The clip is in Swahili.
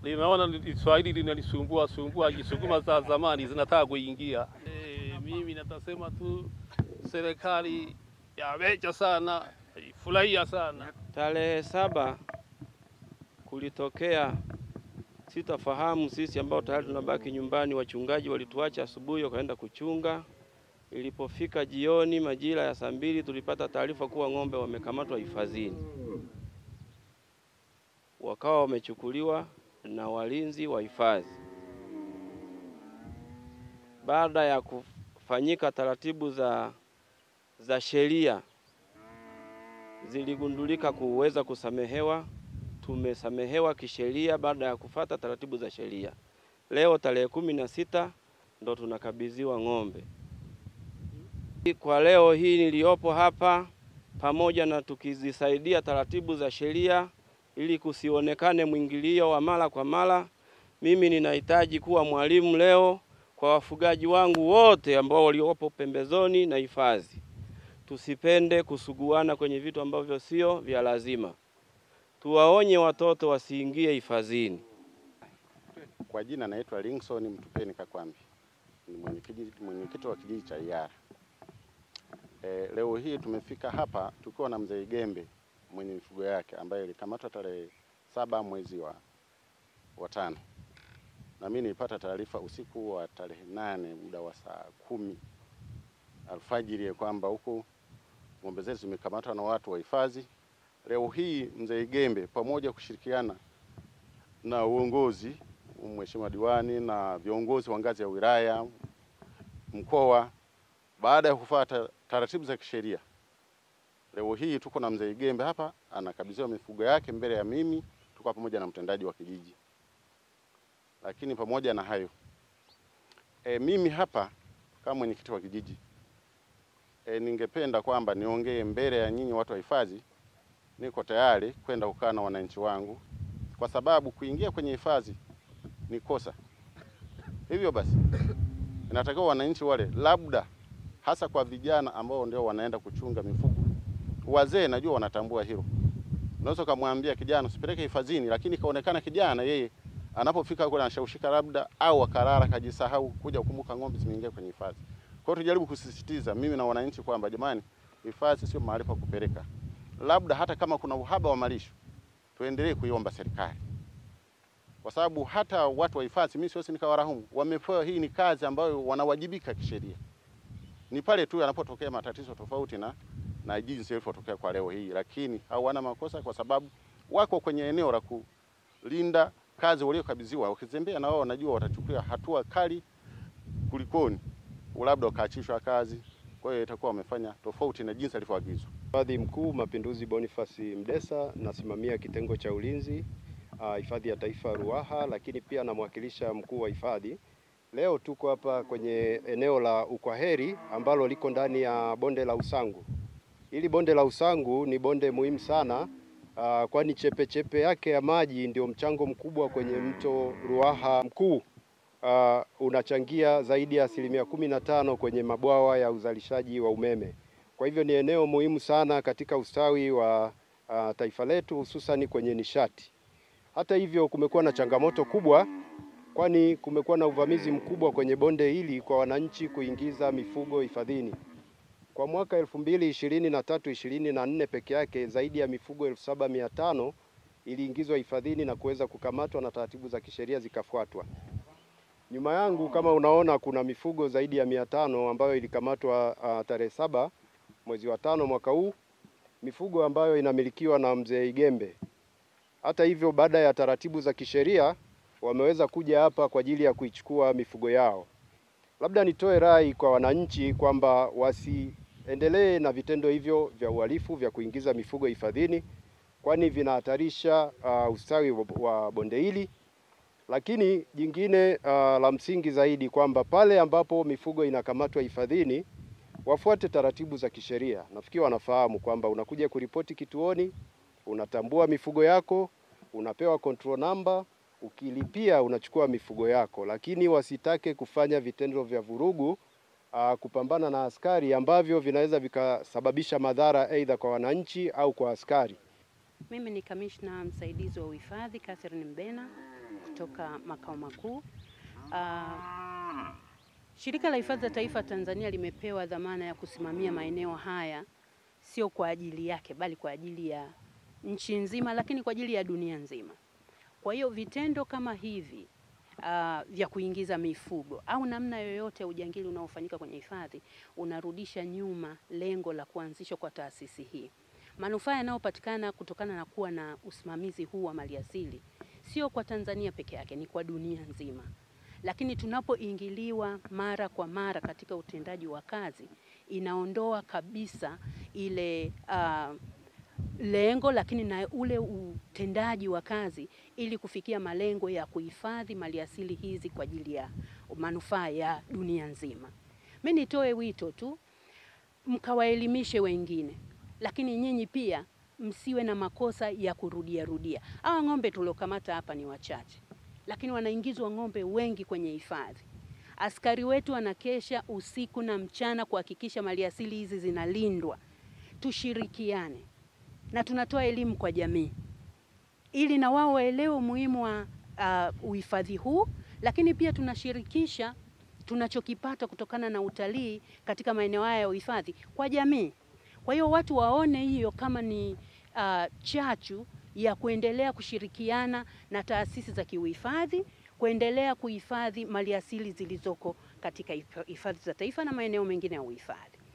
Ninaona Kiswahili linanisumbua Kisukuma za zamani zinataka kuingia. Mimi natasema tu serikali yamecha sana, ifurahia sana. Tarehe 7 kulitokea, sitafahamu sisi ambao tayari tunabaki nyumbani, wachungaji walituacha asubuhi wakaenda kuchunga. Ilipofika jioni majira ya saa 2 tulipata taarifa kuwa ng'ombe wamekamatwa hifadhini. Wakawa wamechukuliwa na walinzi wa hifadhi. Baada ya kufanyika taratibu za sheria, ziligundulika kuweza kusamehewa. Tumesamehewa kisheria baada ya kufuata taratibu za sheria. Leo tarehe 16 ndo tunakabidhiwa ng'ombe. Kwa leo hii niliopo hapa, pamoja na tukizisaidia taratibu za sheria ili kusionekane mwingilio wa mara kwa mara, mimi ninahitaji kuwa mwalimu leo kwa wafugaji wangu wote ambao waliopo pembezoni na hifadhi. Tusipende kusuguana kwenye vitu ambavyo sio vya lazima. Tuwaonye watoto wasiingie hifadhini. Kwa jina naitwa Ringson Mtupeni Kakwambi. Ni mwenyekiti wa kijiji cha Iyara. Leo hii tumefika hapa tukiwa na mzee Igembe mwenye mifugo yake ambaye ilikamatwa tarehe 7 mwezi wa 5. Na mimi nilipata taarifa usiku wa tarehe 8 muda wa saa 10 alfajiri kwamba huko ng'ombe zetu zimekamatwa na watu wa hifadhi. Leo hii mzee Igembe pamoja kushirikiana na uongozi, mheshimiwa diwani na viongozi wa ngazi ya wilaya, mkoa, baada ya kufuata taratibu za kisheria, leo hii tuko na mzee Igembe hapa anakabidhiwa mifugo yake mbele ya mimi, tuko pamoja na mtendaji wa kijiji. Lakini pamoja na hayo, mimi hapa kama mwenyekiti wa kijiji, ningependa kwamba niongee mbele ya nyinyi watu wa hifadhi. Niko tayari kwenda kukaa na wananchi wangu, kwa sababu kuingia kwenye hifadhi ni kosa. Hivyo basi inatakiwa wananchi wale, labda hasa kwa vijana ambao ndio wanaenda kuchunga mifugo. Wazee najua wanatambua hilo. Unaweza kumwambia kijana usipeleke hifadhini, lakini kaonekana kijana yeye anapofika huko anashawishika labda au akarara kajisahau kuja kukumbuka ng'ombe zimeingia kwenye hifadhi. Kwa hiyo tujaribu kusisitiza mimi na wananchi kwamba jamani, hifadhi sio mahali pa kupeleka. Labda hata kama kuna uhaba wa malisho, tuendelee kuiomba serikali. Kwa sababu hata watu wa hifadhi mimi siwezi nikawarahumu. Wamepewa, hii ni kazi ambayo wanawajibika kisheria. Ni pale tu yanapotokea matatizo tofauti na jinsi ilivyotokea kwa leo hii, lakini hawana makosa kwa sababu wako kwenye eneo la kulinda kazi waliokabidhiwa. Wakizembea na wao wanajua watachukua hatua kali kulikoni labda wakaachishwa kazi. Kwa hiyo itakuwa wamefanya tofauti na jinsi alivyoagizwa. Hifadhi Mkuu Mapinduzi Boniface Mdesa, nasimamia kitengo cha ulinzi hifadhi ya taifa Ruaha, lakini pia namwakilisha mkuu wa hifadhi. Leo tuko hapa kwenye eneo la Ukwaheri ambalo liko ndani ya bonde la Usangu. Hili bonde la Usangu ni bonde muhimu sana, kwani chepe yake ya maji ndio mchango mkubwa kwenye mto Ruaha Mkuu. Unachangia zaidi ya 15% kwenye mabwawa ya uzalishaji wa umeme. Kwa hivyo ni eneo muhimu sana katika ustawi wa taifa letu, hususan kwenye nishati. Hata hivyo kumekuwa na changamoto kubwa, kwani kumekuwa na uvamizi mkubwa kwenye bonde hili kwa wananchi kuingiza mifugo hifadhini. Kwa mwaka 2023-2024 peke yake zaidi ya mifugo 7500 iliingizwa hifadhini na kuweza kukamatwa na taratibu za kisheria zikafuatwa. Nyuma yangu kama unaona kuna mifugo zaidi ya 500 ambayo ilikamatwa tarehe 7 mwezi wa 5 mwaka huu, mifugo ambayo inamilikiwa na mzee Igembe. Hata hivyo baada ya taratibu za kisheria wameweza kuja hapa kwa ajili ya kuichukua mifugo yao. Labda nitoe rai kwa wananchi kwamba wasiendelee na vitendo hivyo vya uhalifu vya kuingiza mifugo hifadhini, kwani vinahatarisha ustawi wa bonde hili. Lakini jingine la msingi zaidi kwamba pale ambapo mifugo inakamatwa hifadhini wafuate taratibu za kisheria. Nafikiri wanafahamu kwamba unakuja kuripoti kituoni, unatambua mifugo yako, unapewa control number, ukilipia unachukua mifugo yako. Lakini wasitake kufanya vitendo vya vurugu kupambana na askari ambavyo vinaweza vikasababisha madhara aidha kwa wananchi au kwa askari. Mimi ni kamishna msaidizi wa uhifadhi Catherine Mbena kutoka makao makuu. Shirika la Hifadhi za Taifa Tanzania limepewa dhamana ya kusimamia maeneo haya, sio kwa ajili yake bali kwa ajili ya nchi nzima, lakini kwa ajili ya dunia nzima. Kwa hiyo vitendo kama hivi vya kuingiza mifugo au namna yoyote ya ujangili unaofanyika kwenye hifadhi unarudisha nyuma lengo la kuanzishwa kwa taasisi hii. Manufaa yanayopatikana kutokana na kuwa na usimamizi huu wa maliasili sio kwa Tanzania peke yake, ni kwa dunia nzima. Lakini tunapoingiliwa mara kwa mara katika utendaji wa kazi, inaondoa kabisa ile lengo, lakini na ule utendaji wa kazi ili kufikia malengo ya kuhifadhi maliasili hizi kwa ajili ya manufaa ya dunia nzima. Mimi nitoe wito tu, mkawaelimishe wengine, lakini nyinyi pia msiwe na makosa ya kurudia. Hawa ng'ombe tuliokamata hapa ni wachache, lakini wanaingizwa ng'ombe wengi kwenye hifadhi. Askari wetu wanakesha usiku na mchana kuhakikisha maliasili hizi zinalindwa. Tushirikiane na tunatoa elimu kwa jamii ili na wao waelewe umuhimu wa uhifadhi huu, lakini pia tunashirikisha tunachokipata kutokana na utalii katika maeneo haya ya uhifadhi kwa jamii. Kwa hiyo watu waone hiyo kama ni chachu ya kuendelea kushirikiana na taasisi za kiuhifadhi, kuendelea kuhifadhi maliasili zilizoko katika hifadhi za taifa na maeneo mengine ya uhifadhi.